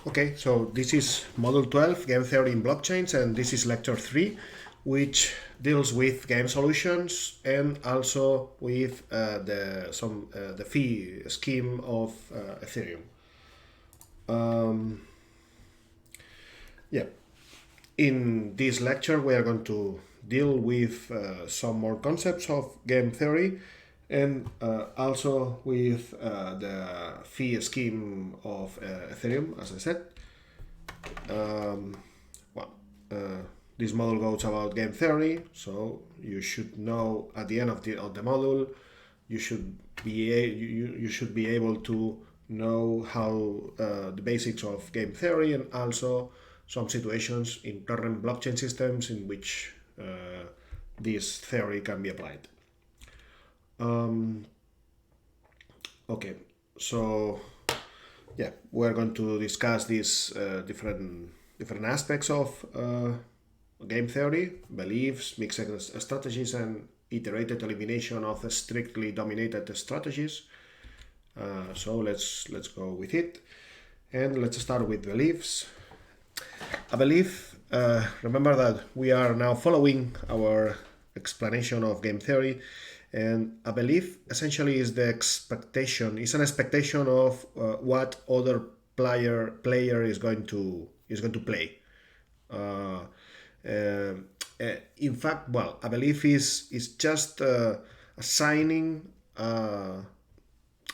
Okay, so this is Module 12, Game Theory in Blockchains, and this is Lecture 3, which deals with game solutions and also with the fee scheme of Ethereum. Yeah, in this lecture we are going to deal with some more concepts of game theory and also with the fee scheme of Ethereum, as I said. Well, this module goes about game theory, so you should know at the end of the module, you should be able to know how the basics of game theory and also some situations in current blockchain systems in which this theory can be applied. Okay, so yeah, we're going to discuss these different aspects of game theory: beliefs, mixed strategies, and iterated elimination of strictly dominated strategies. So let's go with it, and let's start with beliefs. A belief. Remember that we are now following our explanation of game theory, and a belief essentially is the expectation. It's an expectation of what other player is going to play. In fact, well, a belief is just assigning.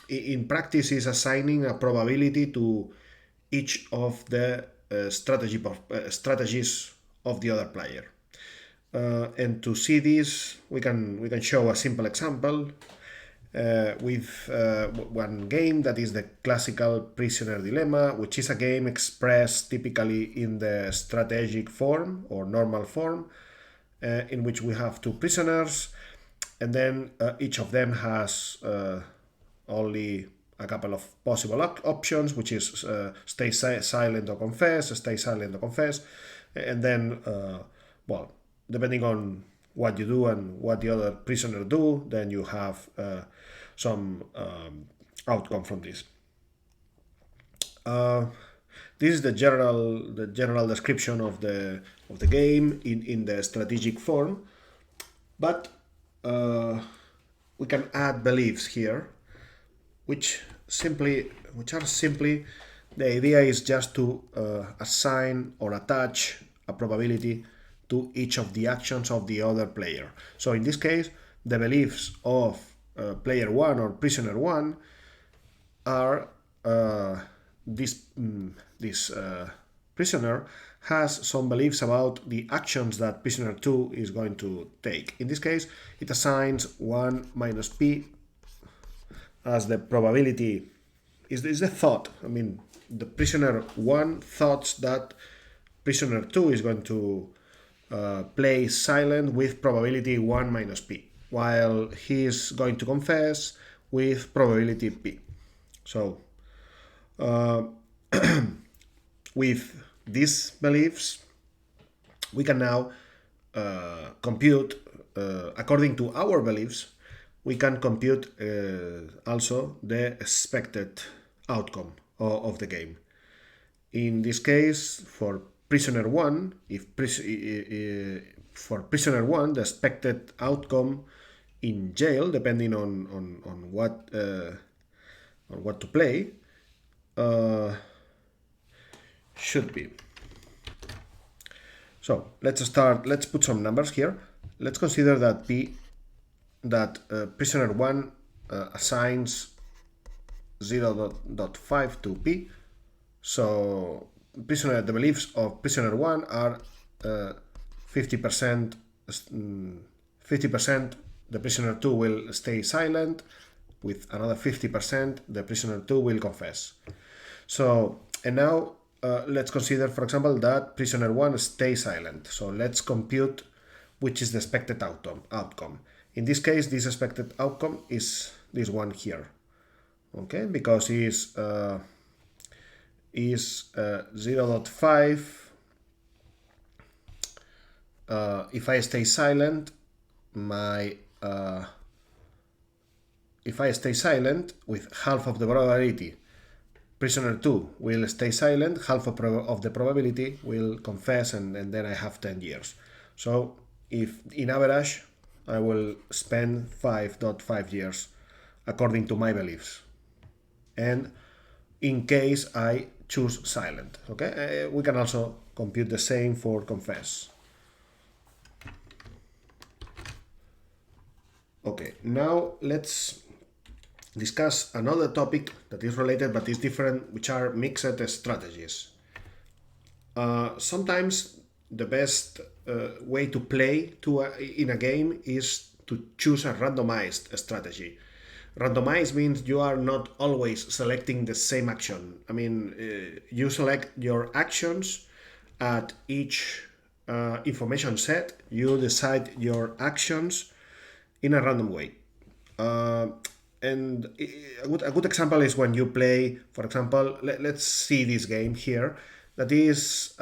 In practice, is assigning a probability to each of the strategies of the other player. And to see this, we can show a simple example with one game that is the classical prisoner dilemma, which is a game expressed typically in the strategic form or normal form, in which we have two prisoners, and then each of them has only a couple of possible options, which is stay silent or confess, stay silent or confess, and then, well, depending on what you do and what the other prisoner do, then you have some outcome from this. This is the general description of the game in the strategic form, but we can add beliefs here, which are simply the idea is just to assign or attach a probability to each of the actions of the other player. So in this case, the beliefs of player 1 or prisoner 1 are this prisoner has some beliefs about the actions that prisoner 2 is going to take. In this case, it assigns 1 minus p as the probability. Is the thought. I mean, the prisoner 1 thoughts that prisoner 2 is going to play silent with probability 1 minus p, while he is going to confess with probability p. So with these beliefs, we can now compute, according to our beliefs, we can compute also the expected outcome of the game. In this case, for prisoner 1, for prisoner 1, the expected outcome in jail, depending on what to play, should be. So let's put some numbers here. Let's consider that prisoner 1 assigns 0.5 to p. So the beliefs of prisoner 1 are 50%. 50% the prisoner 2 will stay silent. With another 50%, the prisoner 2 will confess. So, and now let's consider, for example, that prisoner 1 stays silent. So let's compute which is the expected outcome. In this case, this expected outcome is this one here, okay? Because is 0.5. If I stay silent, if I stay silent with half of the probability, prisoner 2 will stay silent, half of the probability will confess, and then I have 10 years. So if in average I will spend 5.5 years according to my beliefs, and in case I choose silent. Okay, we can also compute the same for confess. Okay, now let's discuss another topic that is related but is different, which are mixed strategies. Sometimes the best way to play in a game is to choose a randomized strategy. Randomized means you are not always selecting the same action. I mean, you select your actions at each information set. You decide your actions in a random way. And a good example is when you play, for example, let's see this game here that is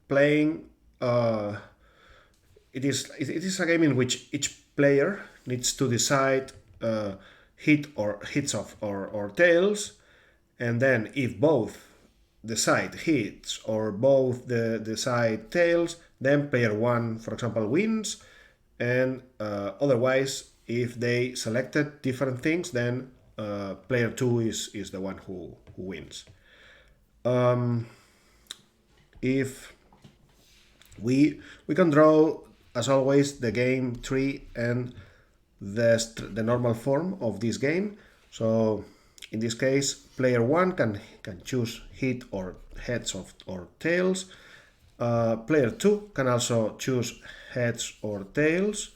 playing. It is a game in which each player needs to decide hits or tails, and then if both decide hits or both decide tails, then player 1, for example, wins, and otherwise, if they selected different things, then player 2 is the one who wins. If we can draw, as always, the game tree and the normal form of this game. So in this case, player 1 can choose hit or heads or tails. Player 2 can also choose heads or tails,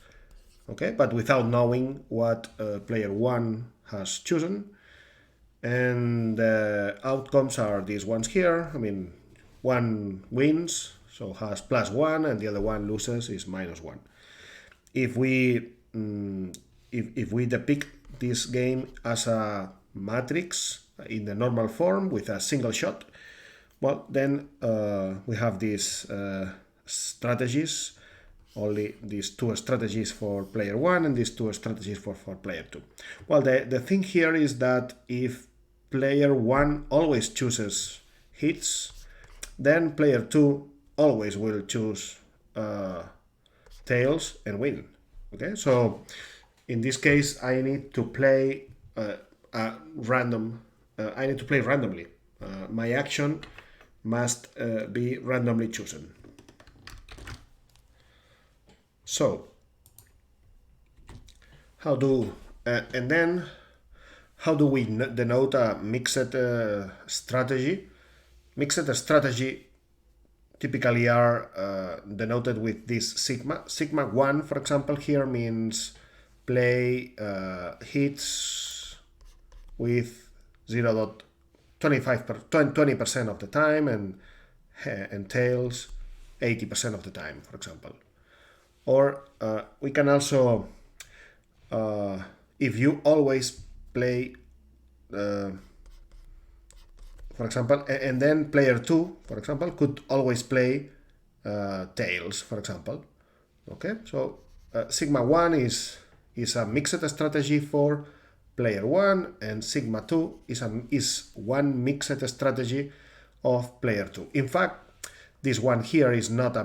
okay, but without knowing what player 1 has chosen. And the outcomes are these ones here. I mean, one wins, so has +1, and the other one loses, is -1. If we if we depict this game as a matrix in the normal form with a single shot, well, then we have these strategies, only these two strategies for player 1 and these two strategies for player 2. Well, the thing here is that if player 1 always chooses hits, then player 2 always will choose tails and win. Okay, so in this case, I need to play I need to play randomly. My action must be randomly chosen. So, how do we denote a mixed strategy? Mixed strategy typically are denoted with this sigma. Sigma 1, for example, here means play hits with 20% of the time and tails 80% of the time, for example. Or we can also, if you always play, for example, and then player 2, for example, could always play tails, for example. Okay, so sigma 1 is a mixed strategy for player 1, and sigma 2 is one mixed strategy of player 2. In fact, this one here is not a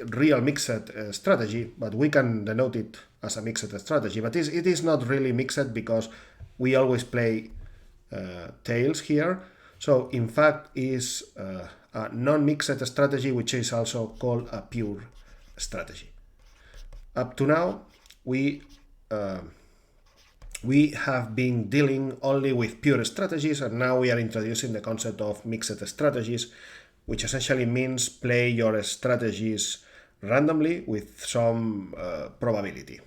real mixed strategy, but we can denote it as a mixed strategy. But it is not really mixed because we always play tails here. So in fact is a non-mixed strategy, which is also called a pure strategy. Up to now, we have been dealing only with pure strategies, and now we are introducing the concept of mixed strategies, which essentially means play your strategies randomly with some probability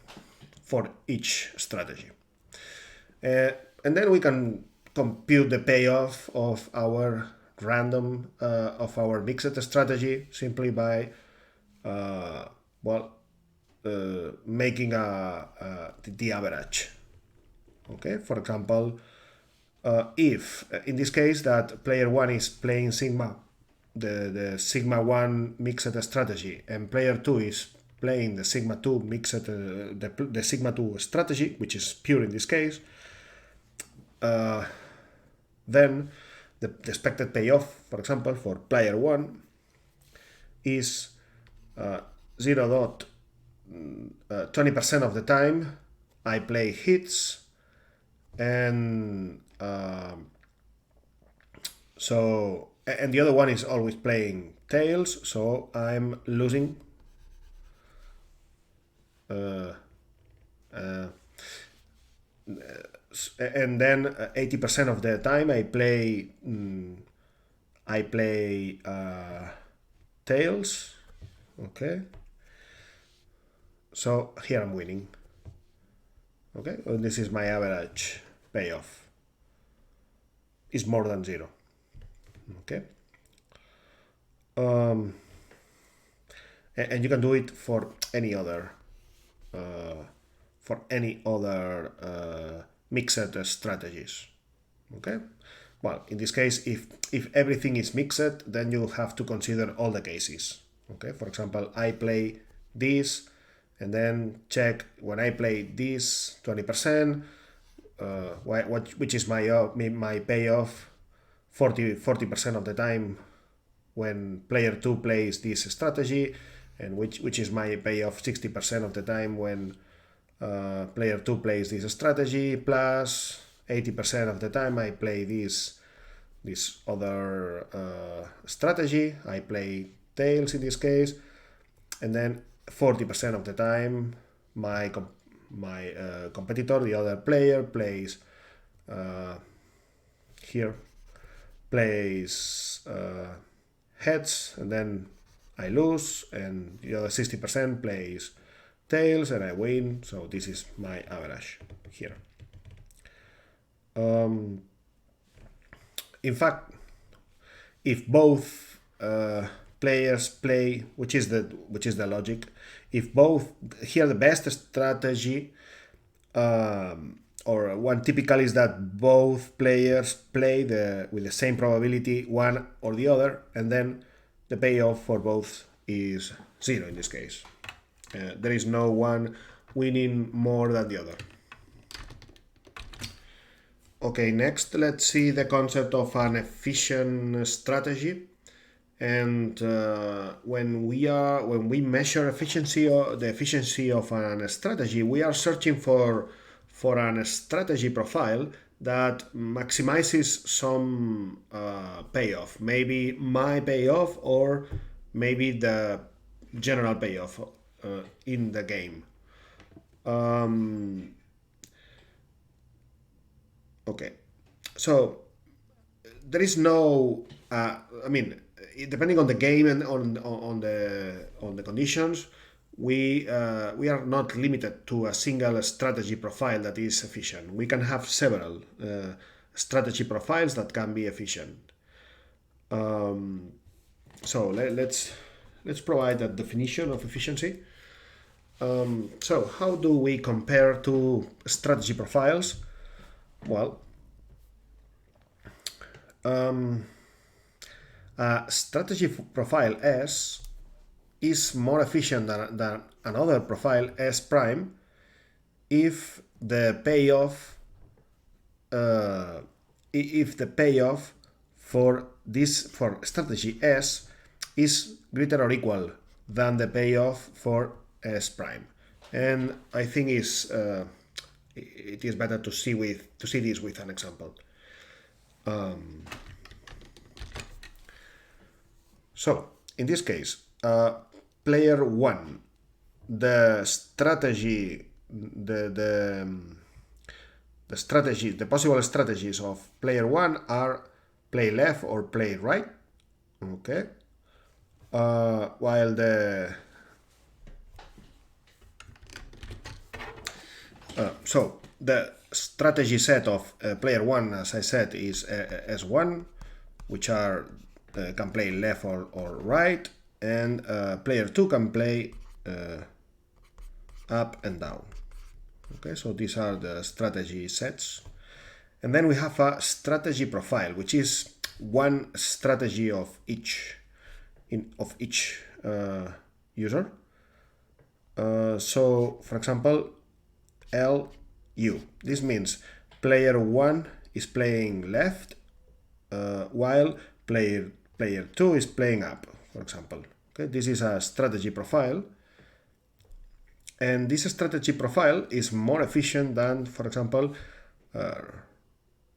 for each strategy. And then we can compute the payoff of our mixed strategy simply by making the average. Okay, for example, if in this case that player 1 is playing sigma, the sigma 1 mixed strategy, and player 2 is playing the sigma 2 mixed the sigma 2 strategy, which is pure in this case, then the expected payoff, for example, for player 1 is 0.20% of the time I play hits, and and the other one is always playing tails, so I'm losing and then 80% of the time I play tails. Okay, so here I'm winning. Okay, and this is my average payoff. Is more than 0. Okay, and you can do it for any other mixed strategies. Okay, well, in this case, if everything is mixed, then you have to consider all the cases. Okay, for example, I play this and then check when I play this 20%, which is my payoff 40% of the time when player 2 plays this strategy, and which is my payoff 60% of the time when player 2 plays this strategy, plus 80% of the time I play this other strategy. I play tails in this case, and then 40% of the time my competitor, the other player, plays heads, and then I lose, and the other 60% plays tails and I win. So this is my average here. In fact, if both players play, which is the logic, if both here the best strategy, or one typical, is that both players play with the same probability, one or the other, and then the payoff for both is 0 in this case. There is no one winning more than the other. Okay, next let's see the concept of an efficient strategy. And when we measure efficiency, or the efficiency of a strategy, we are searching for a strategy profile that maximizes some payoff, maybe my payoff or maybe the general payoff in the game. Okay, so there is no, depending on the game and on the conditions, we are not limited to a single strategy profile that is efficient. We can have several strategy profiles that can be efficient. So let's provide a definition of efficiency. So how do we compare two strategy profiles? Well, a strategy profile S is more efficient than another profile S prime if the payoff for strategy S is greater or equal than the payoff for S prime. And I think it is better to see this with an example. So in this case, player 1, the possible strategies of player 1 are play left or play right. Okay, while so the strategy set of player 1, as I said, is S1, which are can play left or right, and player 2 can play up and down. Okay, so these are the strategy sets. And then we have a strategy profile, which is one strategy of each user. So, for example, LU. This means player 1 is playing left, while player 2 is playing up, for example. Okay, this is a strategy profile. And this strategy profile is more efficient than, for example,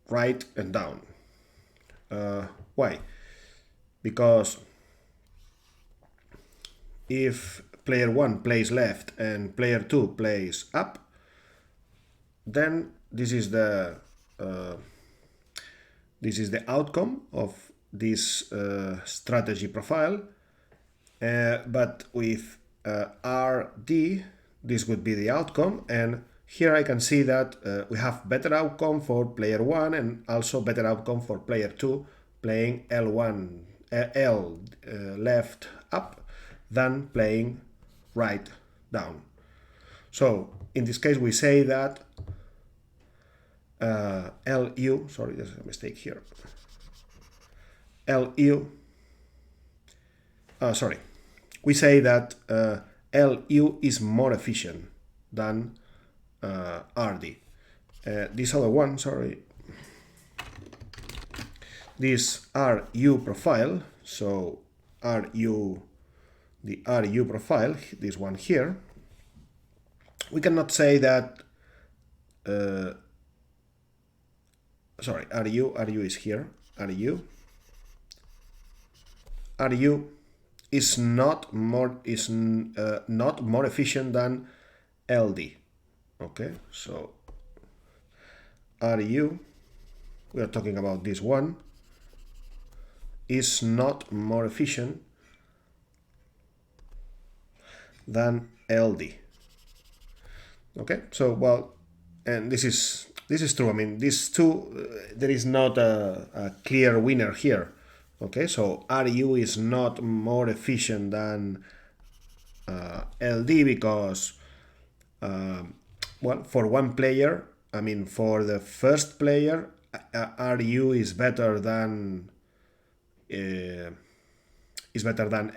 right and down. Why? Because if player 1 plays left and player 2 plays up, then this is the outcome of this strategy profile. But with RD, this would be the outcome, and here I can see that we have better outcome for player 1 and also better outcome for player 2 playing L1 L left up than playing right down. So in this case we say that LU, sorry, there's a mistake here. LU, sorry, we say that LU is more efficient than RD. This other one, sorry, this RU profile, so RU, the RU profile, this one here, we cannot say that, sorry, RU is here, RU is not more efficient than LD. Okay, so RU, we are talking about this one, is not more efficient than LD. Okay, so well, and this is true. I mean, these two, there is not a clear winner here. Okay, so RU is not more efficient than LD because, well, for one player, I mean, for the first player, RU is better than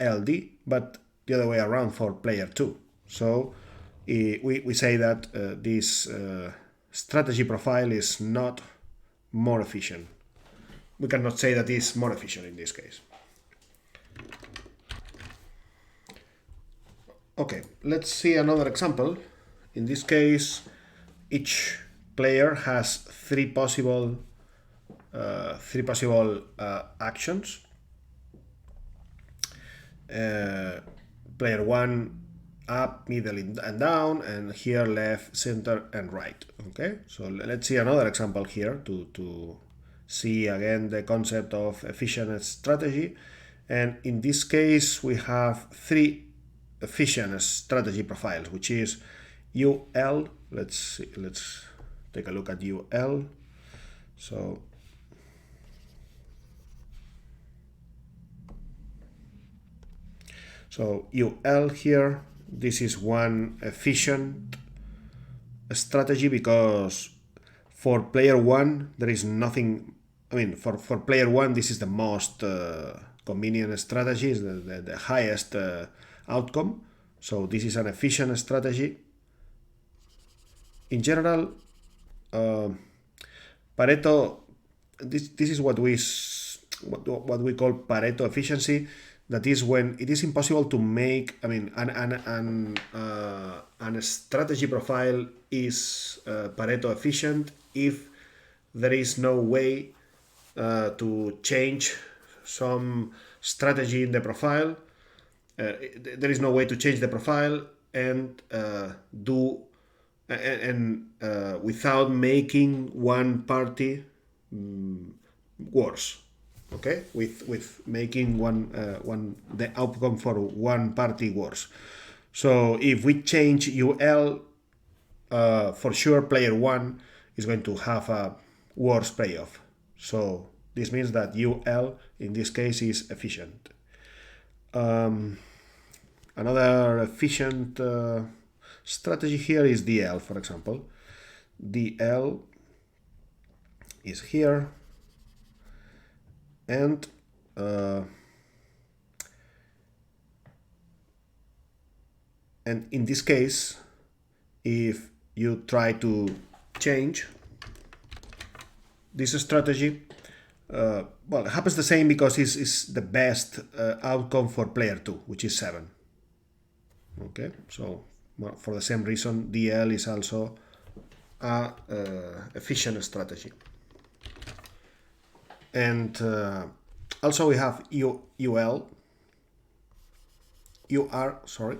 LD, but the other way around for player 2. So we say that this strategy profile is not more efficient. We cannot say that it's more efficient in this case. Okay, let's see another example. In this case, each player has three possible actions. Player 1 up, middle, and down, and here left, center, and right. Okay, so let's see another example here to see again the concept of efficient strategy. And in this case, we have three efficient strategy profiles, which is UL. Let's take a look at UL. So UL here, this is one efficient strategy because for player 1 there is nothing. I mean, for player 1 this is the most convenient strategy, is the highest outcome. So this is an efficient strategy. In general, Pareto, this is what we call Pareto efficiency. That is when it is impossible to make. I mean, an strategy profile is Pareto efficient if there is no way to change some strategy in the profile. There is no way to change the profile and without making one party worse. Okay, with making the outcome for one party worse. So if we change UL, for sure player 1 is going to have a worse payoff. So this means that UL in this case is efficient. Another efficient strategy here is DL, for example. DL is here, and And in this case, if you try to change this strategy, well, it happens the same because it's the best outcome for player 2, which is 7. Okay, so well, for the same reason, DL is also a efficient strategy. And also we have UR, sorry,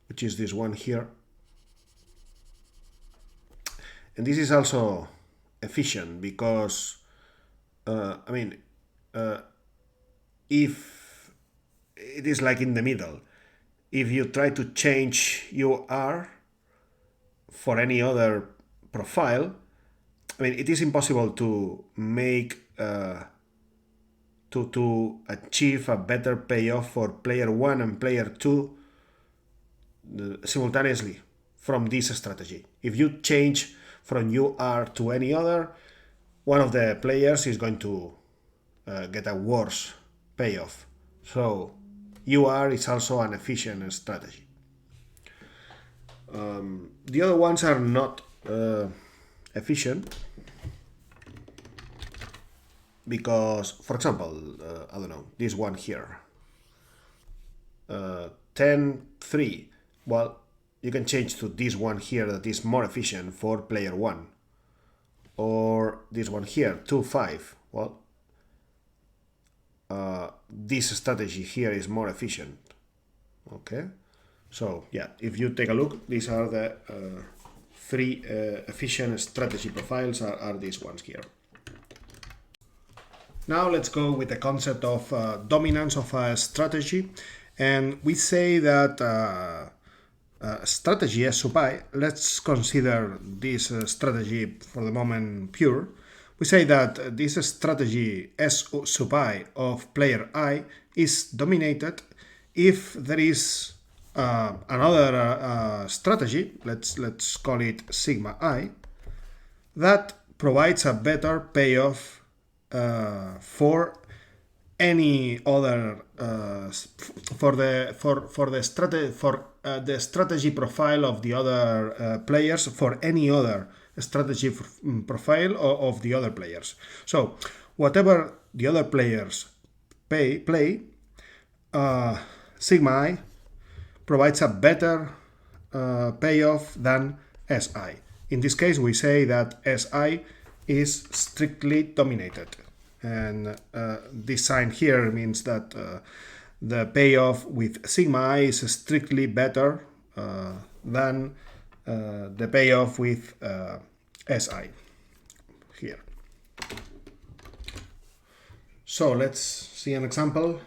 which is this one here. And this is also efficient because, if it is like in the middle, if you try to change UR for any other profile, it is impossible to make to achieve a better payoff for player 1 and player 2 simultaneously from this strategy. If you change from UR to any other, one of the players is going to get a worse payoff. So UR is also an efficient strategy. The other ones are not efficient because, for example, I don't know, this one here, 10-3. Well, you can change to this one here that is more efficient for player 1. Or this one here, 2-5. Well, this strategy here is more efficient. Okay, so yeah, if you take a look, these are the 3 efficient strategy profiles are these ones here. Now let's go with the concept of dominance of a strategy, and we say that strategy S sub I, let's consider this strategy for the moment pure. We say that this strategy S sub I of player I is dominated if there is another strategy, let's call it sigma I, that provides a better payoff for any other the strategy profile of the other players for any other strategy profile of the other players. So whatever the other players play, sigma I provides a better payoff than Si. In this case, we say that Si is strictly dominated. And this sign here means that the payoff with sigma I is strictly better than the payoff with Si here. So let's see an example.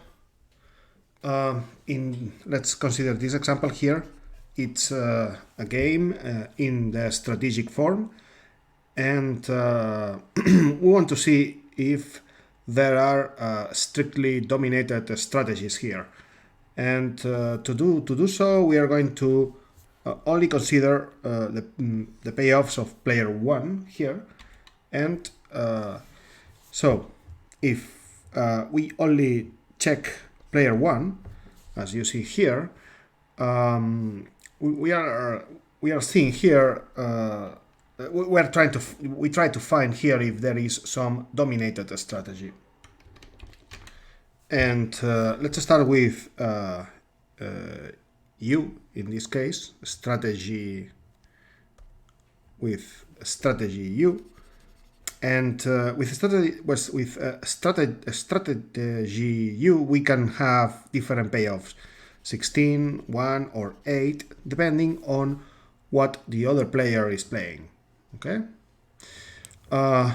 Let's consider this example here. It's a game in the strategic form, and we want to see if there are strictly dominated strategies here. And to do so, we are going to only consider the payoffs of player 1 here. And so if we only check player 1, as you see here, we are seeing here we try to find here if there is some dominated strategy. And let's start with U in this case, strategy U. And with strategy U, we can have different payoffs, 16, 1, or 8, depending on what the other player is playing. Okay. And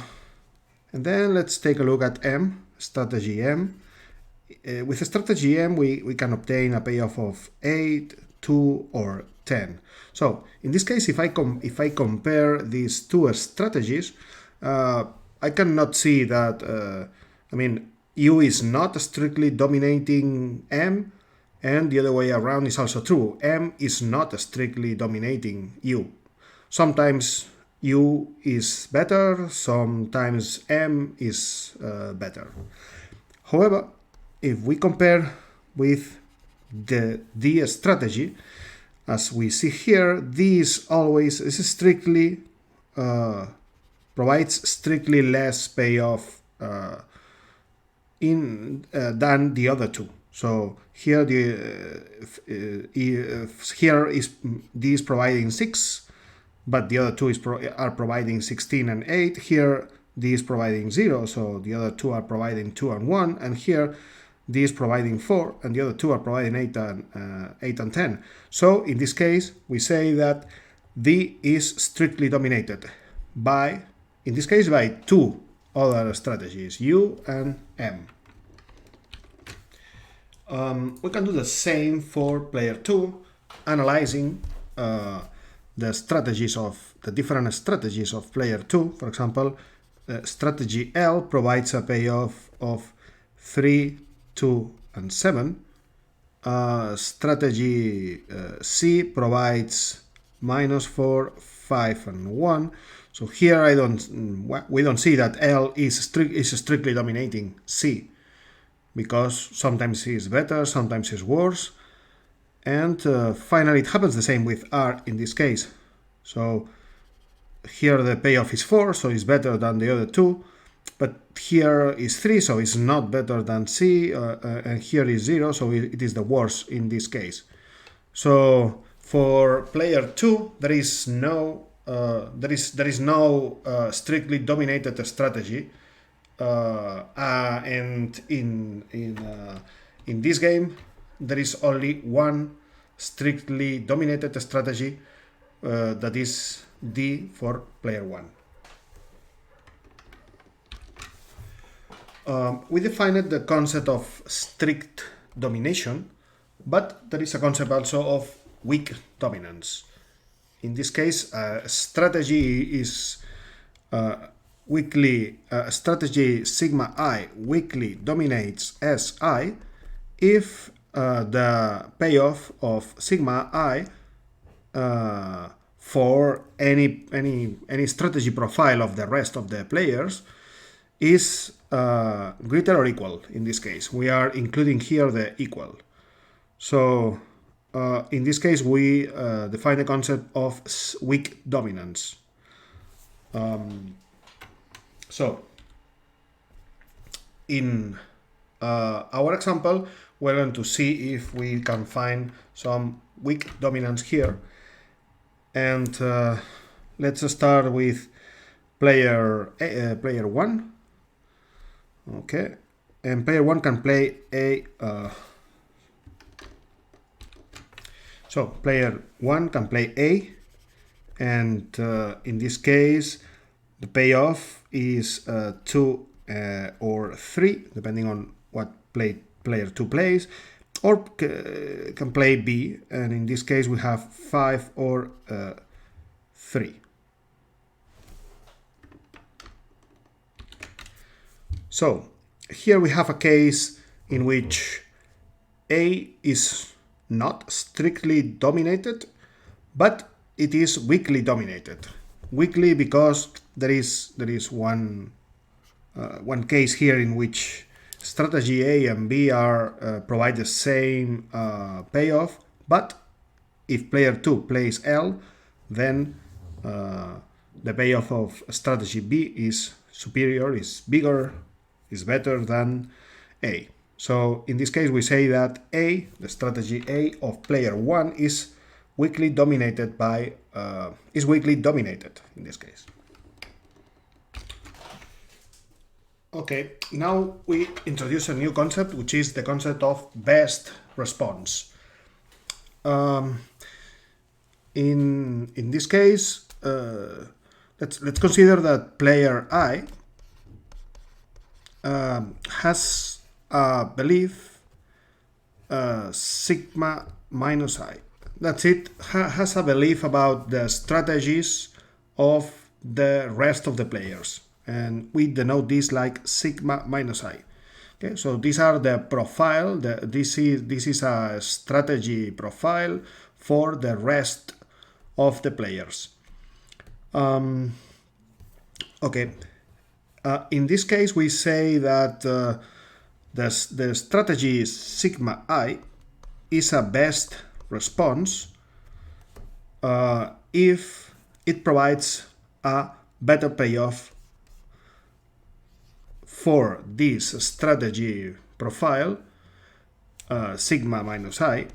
then let's take a look at M, strategy M. With strategy M, we can obtain a payoff of 8, 2, or 10. So in this case, if I compare these two strategies, I cannot see that, U is not strictly dominating M, and the other way around is also true. M is not strictly dominating U. Sometimes U is better, sometimes M is better. However, if we compare with the D strategy, as we see here, this always is strictly provides strictly less payoff than the other two. So here here is this providing 6, but the other two are providing 16 and 8. Here this providing 0, so the other two are providing 2 and 1, and here this providing 4, and the other two are providing 8 and 10. So in this case, we say that D is strictly dominated by, in this case, by two other strategies, U and M. We can do the same for player 2, analyzing the strategies of the different strategies of player 2. For example, strategy L provides a payoff of 3, 2, and 7. Strategy C provides -4, 5, and 1. So here we don't see that L is strictly dominating C, because sometimes it's better, sometimes it's worse. And finally, it happens the same with R in this case. So here the payoff is 4, so it's better than the other two. But here is 3, so it's not better than C, and here is 0, so it is the worst in this case. So for player 2, there is no strictly dominated strategy, and in this game there is only one strictly dominated strategy, that is D for player 1. We defined the concept of strict domination, but there is a concept also of weak dominance. In this case, strategy is strategy sigma I weakly dominates Si if the payoff of sigma I for any strategy profile of the rest of the players is greater or equal. In this case, we are including here the equal. So in this case, we define the concept of weak dominance. So in our example, we're going to see if we can find some weak dominance here. And let's start with player 1. Okay, and player 1 can play a so player 1 can play A, and in this case the payoff is 2 or 3, depending on what player 2 plays, or can play B, and in this case we have 5 or 3. So here we have a case in which A is not strictly dominated, but it is weakly dominated. Weakly because there is one case here in which strategy A and B are provide the same payoff, but if player 2 plays L, then the payoff of strategy B is superior, is bigger, is better than A. So in this case we say that A, the strategy A of player 1 is weakly dominated by in this case. Okay, now we introduce a new concept, which is the concept of best response. In this case, let's consider that player I has a belief sigma minus I. That's it. Has a belief about the strategies of the rest of the players, and we denote this like sigma minus I. Okay, so these are the profile. This is a strategy profile for the rest of the players. Okay. In this case, we say that the strategy sigma I is a best response if it provides a better payoff for this strategy profile, sigma minus I.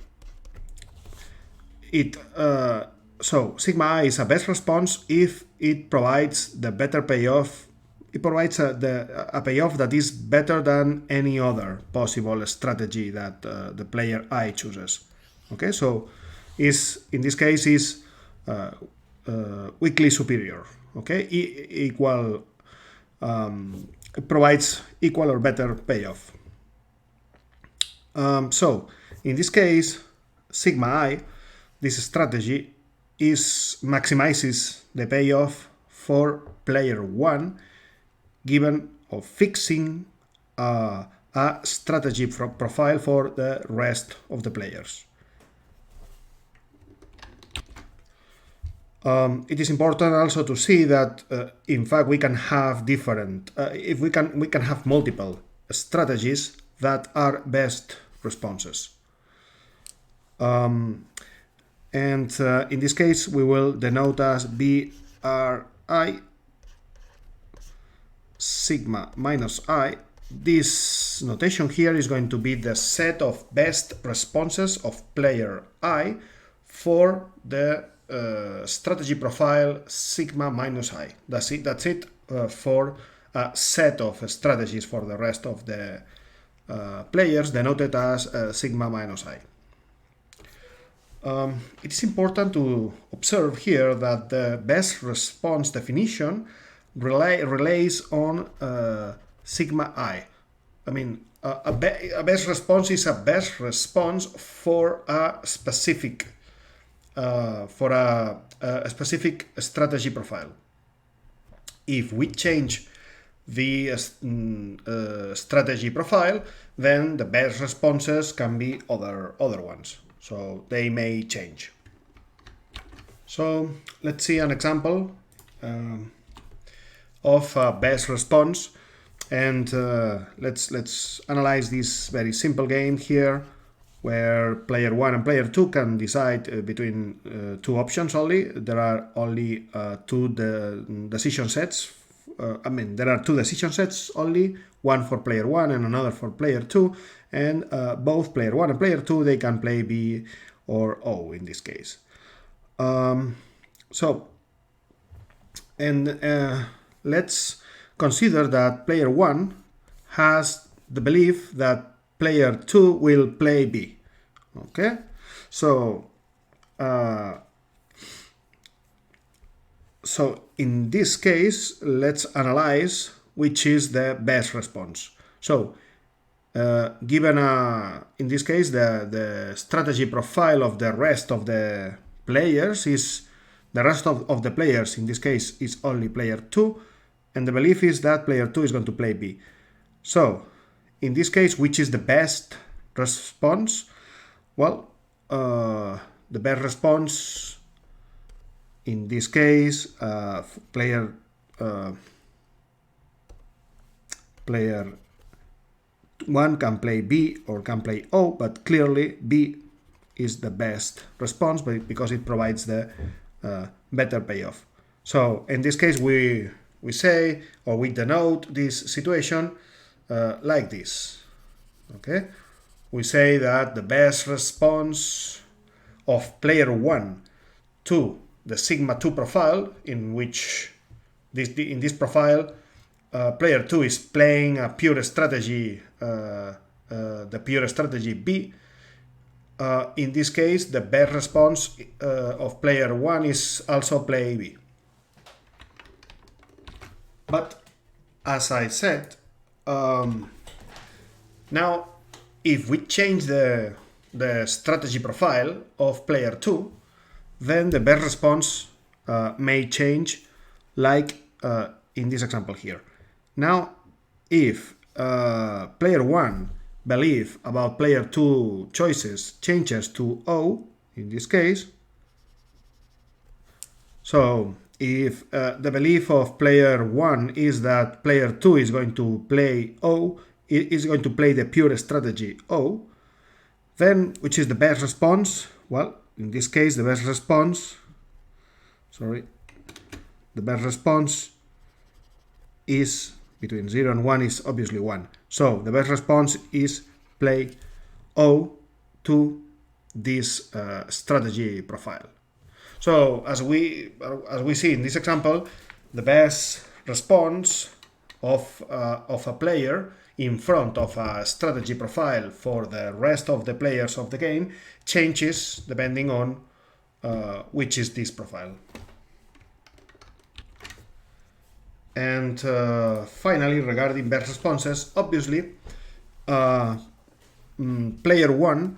So sigma I is a best response if it provides the better payoff. It provides a payoff that is better than any other possible strategy that the player I chooses. Okay, so in this case is weakly superior. Okay, equal. It provides equal or better payoff. So in this case, sigma I, this strategy maximizes the payoff for player 1 given or fixing a strategy profile for the rest of the players. It is important also to see that in fact we can have different, if we can have multiple strategies that are best responses. And in this case we will denote as BRI sigma minus I. This notation here is going to be the set of best responses of player I for the strategy profile sigma minus I. That's it for a set of strategies for the rest of the players denoted as sigma minus I. It is important to observe here that the best response definition relays on sigma I. I mean, a best response is a best response for a specific specific strategy profile. If we change the strategy profile, then the best responses can be other ones. So they may change. So let's see an example of a best response, and let's analyze this very simple game here, where player 1 and player 2 can decide between two options only. There are only two decision sets. There are two decision sets only, one for player 1 and another for player 2, and both player 1 and player 2, they can play B or O in this case. Let's consider that player 1 has the belief that player 2 will play B. Okay, so in this case, let's analyze which is the best response. So given in this case the strategy profile of the rest of the players is the players in this case is only player 2, and the belief is that player 2 is going to play B. So in this case, which is the best response? Well, the best response in this case, player 1 can play B or can play O, but clearly B is the best response because it provides the better payoff. So in this case, we say, or we denote this situation like this. Okay, we say that the best response of player 1 to the sigma 2 profile, in which in this profile player 2 is playing a pure strategy, the pure strategy B. In this case, the best response of player 1 is also play B. But as I said, now if we change the strategy profile of player 2, then the best response may change, like in this example here. Now, if player 1 belief about player 2 choices changes to O, in this case, so if the belief of player 1 is that player 2 is going to play O, is going to play the pure strategy O, then which is the best response? Well, in this case, the best response sorry, the best response is between 0 and 1 is obviously 1. So the best response is play O to this strategy profile. So as we see in this example, the best response of a player in front of a strategy profile for the rest of the players of the game changes depending on which is this profile. And finally, regarding best responses, obviously, player 1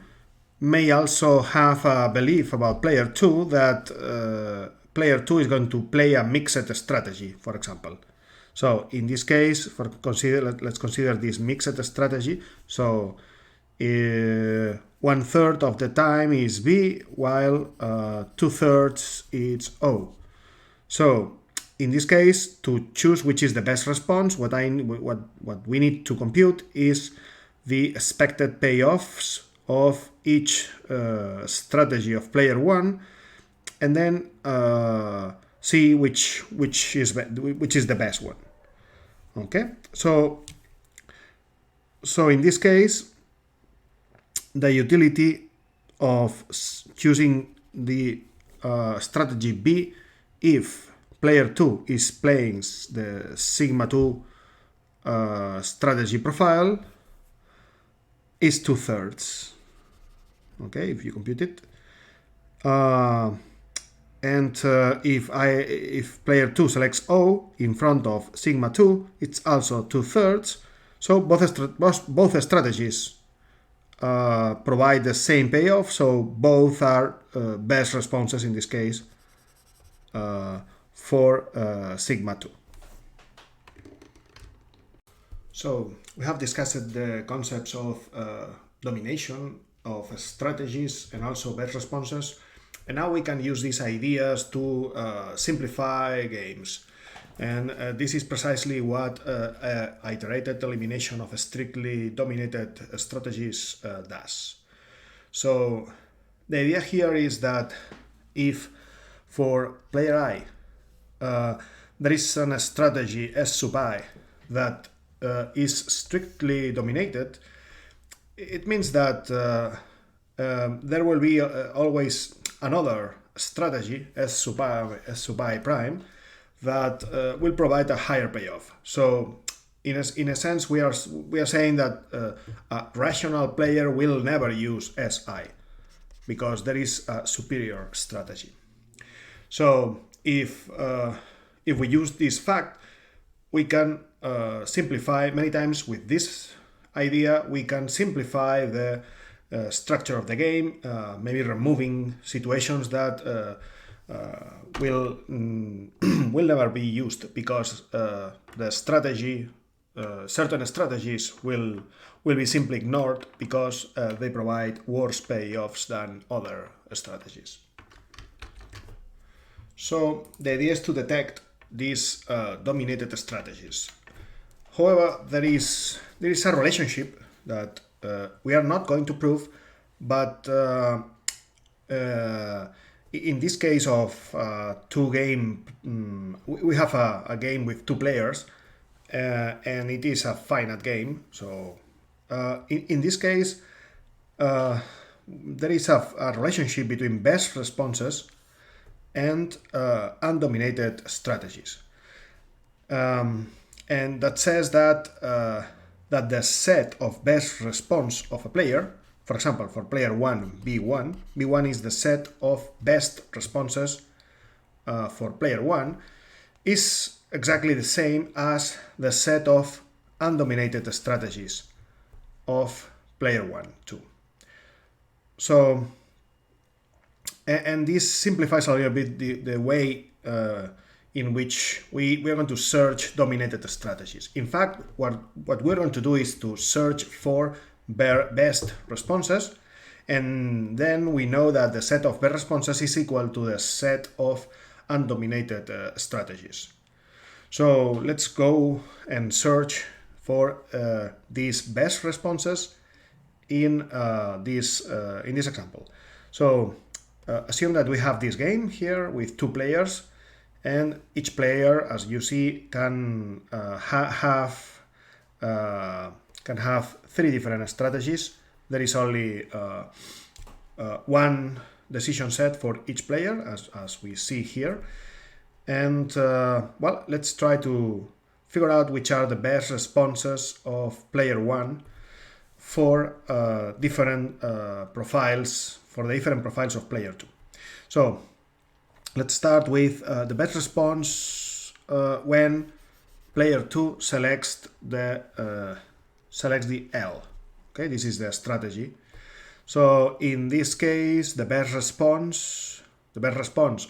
may also have a belief about player 2 that player 2 is going to play a mixed strategy, for example. So in this case, let's consider this mixed strategy. So 1/3 of the time is B, while 2/3 is O. So in this case, to choose which is the best response, what we need to compute is the expected payoffs of each strategy of player 1, and then see which is the best one. Okay, so in this case, the utility of choosing the strategy B if player 2 is playing the sigma 2 strategy profile is 2/3. Okay, if you compute it. And if player 2 selects O in front of sigma 2, it's also 2/3. So both strategies provide the same payoff, so both are best responses in this case for sigma 2. So we have discussed the concepts of domination, of strategies, and also best responses, and now we can use these ideas to simplify games. And this is precisely what iterated elimination of strictly dominated strategies does. So the idea here is that if for player I there is a strategy S sub I that is strictly dominated, it means that there will be always another strategy S sub I prime that will provide a higher payoff. So in a sense, we are saying that a rational player will never use SI because there is a superior strategy. So if we use this fact, we can simplify many times with this idea. We can simplify the structure of the game, maybe removing situations that will never be used because the strategy, certain strategies will be simply ignored because they provide worse payoffs than other strategies. So the idea is to detect these dominated strategies. However, there is a relationship that we are not going to prove, but in this case of two game, we have a game with two players, and it is a finite game. So in this case, there is a relationship between best responses and undominated strategies, and that says that the set of best response of a player, for example, for player 1, B1 is the set of best responses for player 1, is exactly the same as the set of undominated strategies of player 1, too. So, and this simplifies a little bit the way in which we are going to search dominated strategies. In fact, what we're going to do is to search for best responses, and then we know that the set of best responses is equal to the set of undominated strategies. So let's go and search for these best responses in this example. So assume that we have this game here with two players, and each player, as you see, can have three different strategies. There is only one decision set for each player, as we see here. And well, let's try to figure out which are the best responses of player one for different profiles, for the different profiles of player two. So let's start with the best response when player two selects the L. Okay, this is the strategy. So in this case, the best response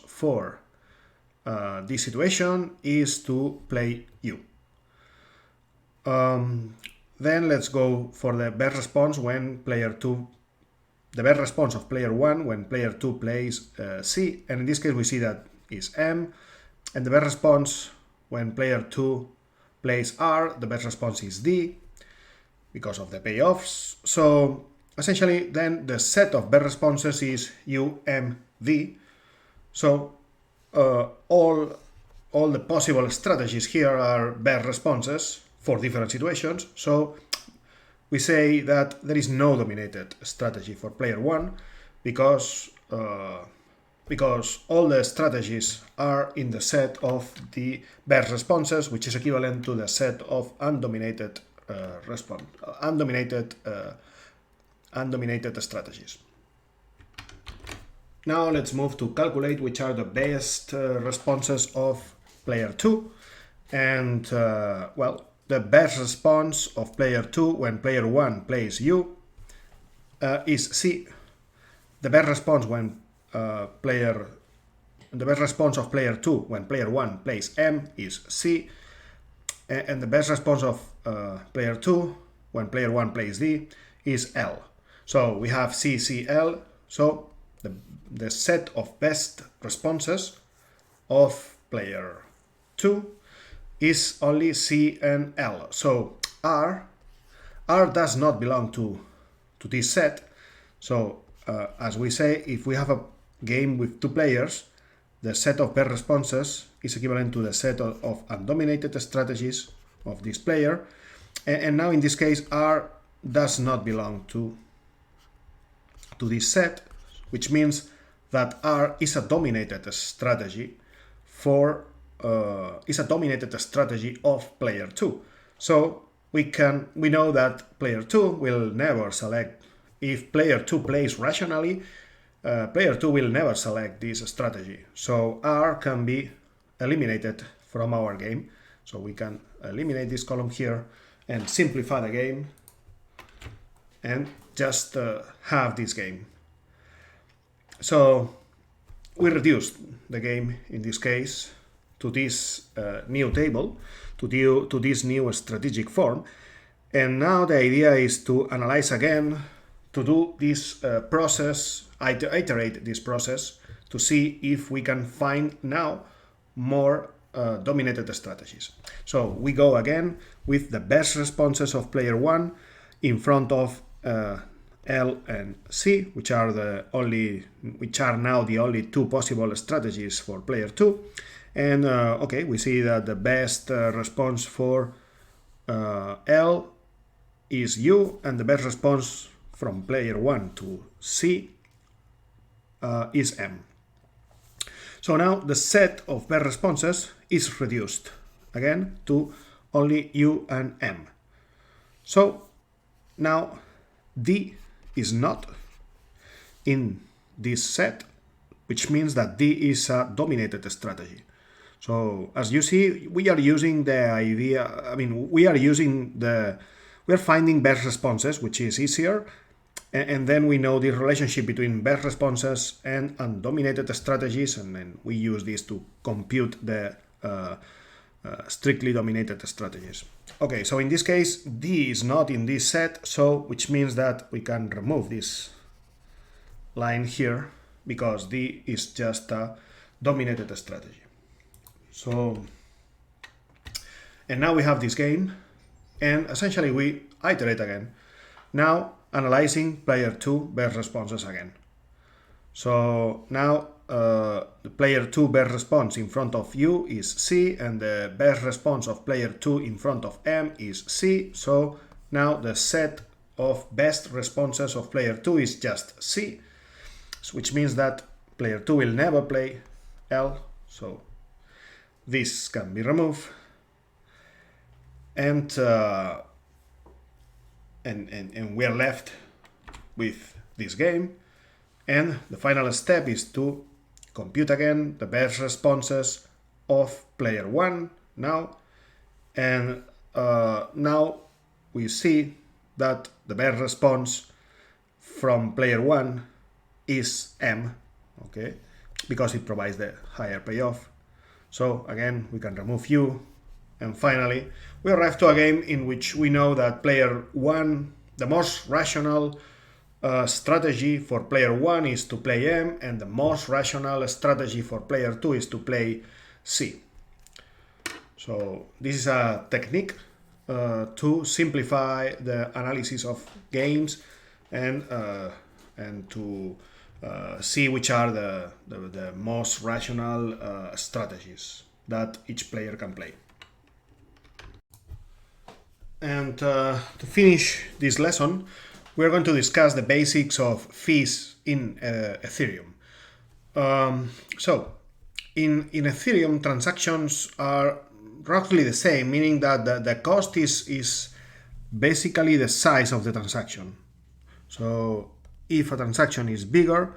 for this situation is to play U. Then let's go for the best response when player two, the best response of player one when player two plays C, and in this case we see that is M, and the best response when player two plays R, the best response is D because of the payoffs. So essentially then the set of best responses is U, M, D. So all the possible strategies here are best responses for different situations. So we say that there is no dominated strategy for player one because all the strategies are in the set of the best responses, which is equivalent to the set of undominated undominated strategies. Now let's move to calculate which are the best responses of player 2. And well, the best response of player 2 when player 1 plays U is C. The best response when the best response of player 2 when player 1 plays M is C. And the best response of player 2 when player 1 plays D is L. So we have C, C, L. So the set of best responses of player 2 is only C and L. So R does not belong to this set. So as we say, if we have a game with two players, the set of best responses is equivalent to the set of undominated strategies of this player. And now in this case, R does not belong to this set, which means that R is a dominated strategy of player 2. So we know that player 2 will never select, if player 2 plays rationally, player 2 will never select this strategy. So R can be eliminated from our game. So we can eliminate this column here and simplify the game and just have this game. So we reduced the game in this case to this new table, to this new strategic form. And now the idea is to analyze again, to do this process, iterate this process to see if we can find now more dominated strategies. So we go again with the best responses of player 1 in front of L and C, which are now the only two possible strategies for player 2. And okay, we see that the best response for L is U, and the best response from player 1 to C is M. So now the set of best responses is reduced again to only U and M. So now D is not in this set, which means that D is a dominated strategy. So as you see, we are using the idea, we are finding best responses, which is easier. And then we know the relationship between best responses and undominated strategies, and then we use this to compute the strictly dominated strategies. Okay, so in this case, D is not in this set, so which means that we can remove this line here because D is just a dominated strategy. So, and now we have this game, and essentially we iterate again. Now analyzing player 2 best responses again. So now the player 2 best response in front of U is C, and the best response of player 2 in front of M is C. So now the set of best responses of player 2 is just C, which means that player 2 will never play L. So this can be removed, and we are left with this game. And the final step is to compute again the best responses of player 1 now. And now we see that the best response from player 1 is M, okay, because it provides the higher payoff. So again, we can remove U. And finally, we arrive to a game in which we know that player 1, the most rational strategy for player 1 is to play M, and the most rational strategy for player 2 is to play C. So this is a technique to simplify the analysis of games and to see which are the most rational strategies that each player can play. And to finish this lesson, we're going to discuss the basics of fees in Ethereum. So in Ethereum, transactions are roughly the same, meaning that the cost is basically the size of the transaction. So if a transaction is bigger,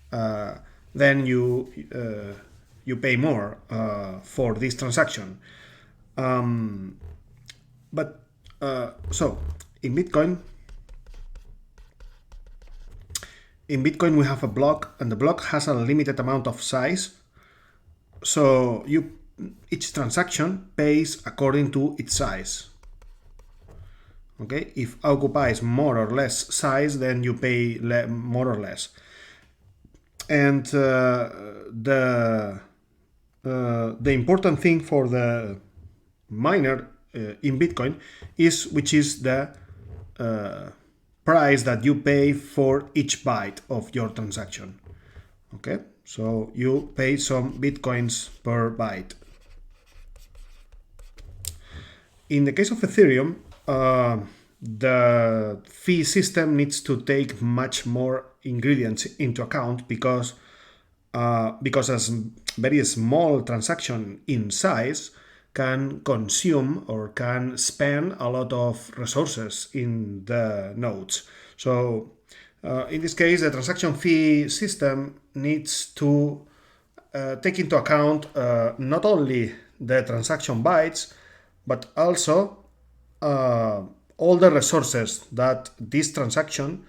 then you pay more for this transaction. So in Bitcoin we have a block, and the block has a limited amount of size. So each transaction pays according to its size. Okay, if occupies more or less size, then you pay more or less. And the important thing for the miner in Bitcoin is which is the price that you pay for each byte of your transaction. Okay, so you pay some Bitcoins per byte. In the case of Ethereum, the fee system needs to take much more ingredients into account because as very small transaction in size can consume or can spend a lot of resources in the nodes. So in this case, the transaction fee system needs to take into account not only the transaction bytes, but also all the resources that this transaction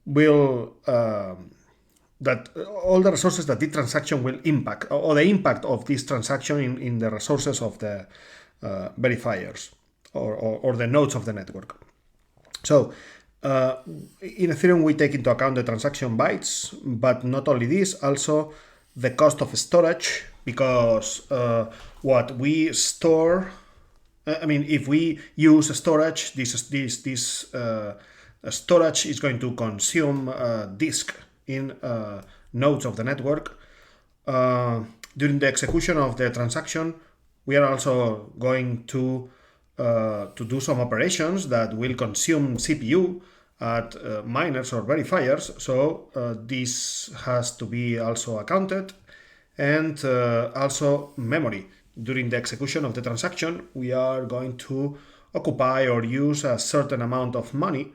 will impact, or the impact of this transaction in the resources of the verifiers or the nodes of the network. So in Ethereum we take into account the transaction bytes, but not only this, also the cost of storage, because what we store, if we use storage, this storage is going to consume disk in nodes of the network. During the execution of the transaction, we are also going to do some operations that will consume CPU at miners or verifiers. So this has to be also accounted, and also memory. During the execution of the transaction, we are going to occupy or use a certain amount of memory,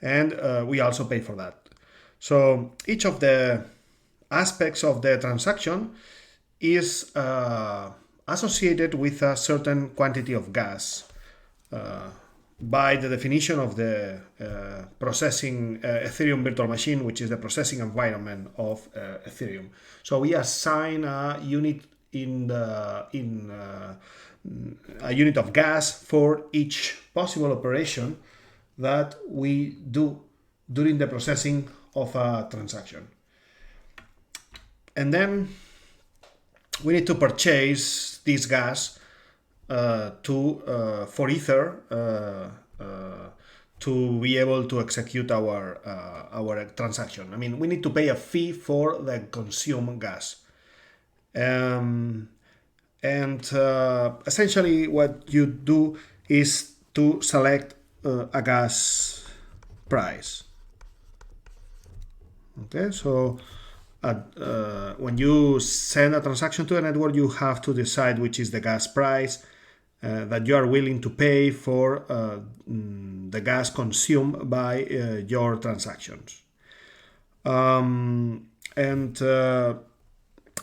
and we also pay for that. So each of the aspects of the transaction is associated with a certain quantity of gas by the definition of the processing Ethereum virtual machine, which is the processing environment of Ethereum. So we assign a unit a unit of gas for each possible operation that we do during the processing of a transaction. And then we need to purchase this gas for Ether to be able to execute our transaction. I mean, we need to pay a fee for the consumed gas. Essentially what you do is to select a gas price. Okay, so when you send a transaction to a network, you have to decide which is the gas price that you are willing to pay for the gas consumed by your transactions.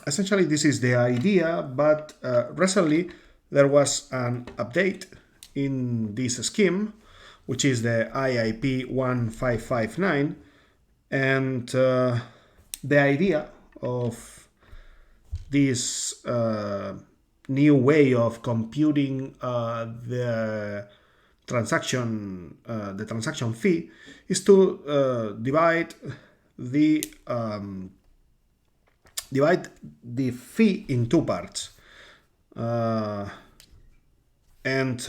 Essentially this is the idea, but recently there was an update in this scheme, which is the IIP 1559, and the idea of this new way of computing the transaction fee is to divide the fee in two parts, and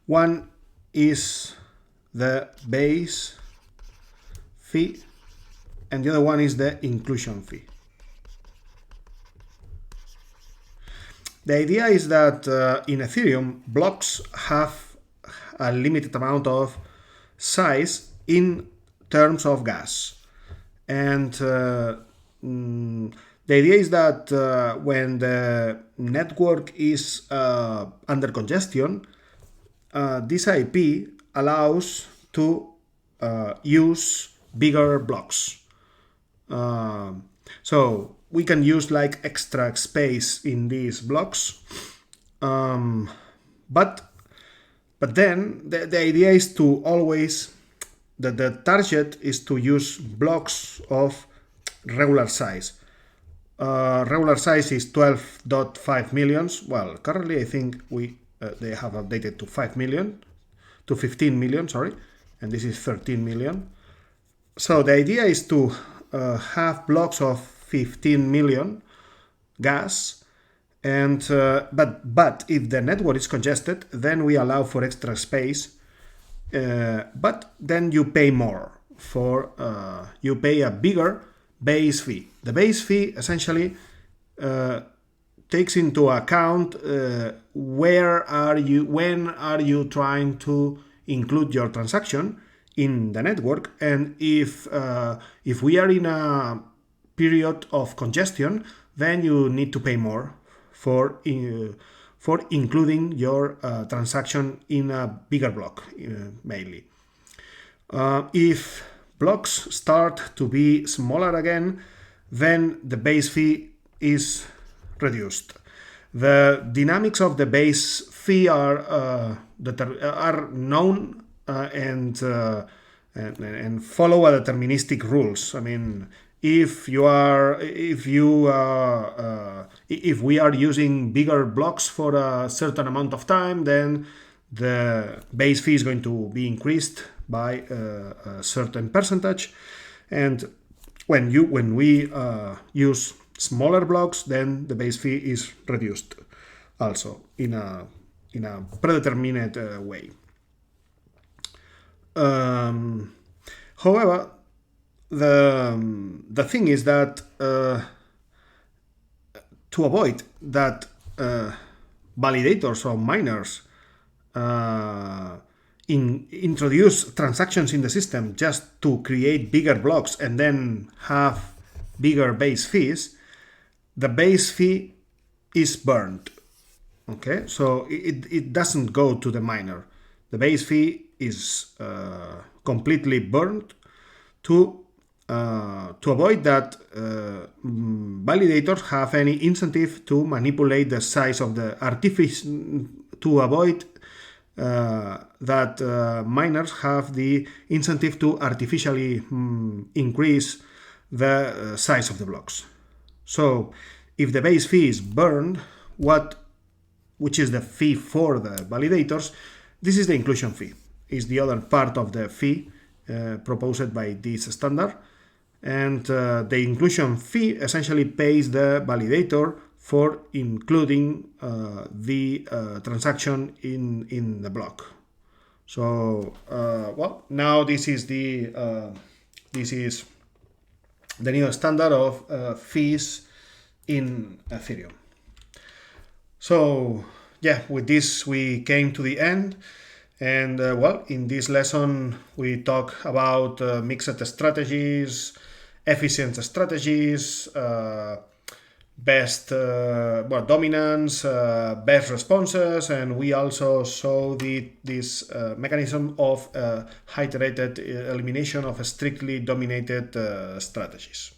one is the base fee and the other one is the inclusion fee. The idea is that in Ethereum, blocks have a limited amount of size in terms of gas. And the idea is that when the network is under congestion, this IP allows to use bigger blocks. So we can use like extra space in these blocks, but then the idea is to always the target is to use blocks of regular size. Regular size is 12.5 millions. Well, currently I think they have updated to 15 million, sorry, and this is 13 million. So the idea is to have blocks of 15 million gas, and but if the network is congested, then we allow for extra space, but then you pay more for you pay a bigger base fee. The base fee essentially takes into account when are you trying to include your transaction in the network, and if we are in a period of congestion, then you need to pay more for including your transaction in a bigger block, mainly. If blocks start to be smaller again, then the base fee is reduced. The dynamics of the base fee are known and follow a deterministic rules. I mean, if we are using bigger blocks for a certain amount of time, then the base fee is going to be increased by a certain percentage, and when we use smaller blocks, then the base fee is reduced also in a predetermined way. However, the thing is that to avoid that validators or miners introduce transactions in the system just to create bigger blocks and then have bigger base fees, the base fee is burned. Okay, so it doesn't go to the miner. The base fee is completely burned to avoid that validators have any incentive to manipulate the size of the to avoid that miners have the incentive to artificially increase the size of the blocks. So if the base fee is burned, which is the fee for the validators, this is the inclusion fee. Is the other part of the fee proposed by this standard, and the inclusion fee essentially pays the validator for including the transaction in the block. So well, now this is the new standard of fees in Ethereum. So yeah, with this we came to the end. And well, in this lesson we talk about mixed strategies, efficient strategies, best dominance, best responses, and we also saw this mechanism of iterated elimination of strictly dominated strategies.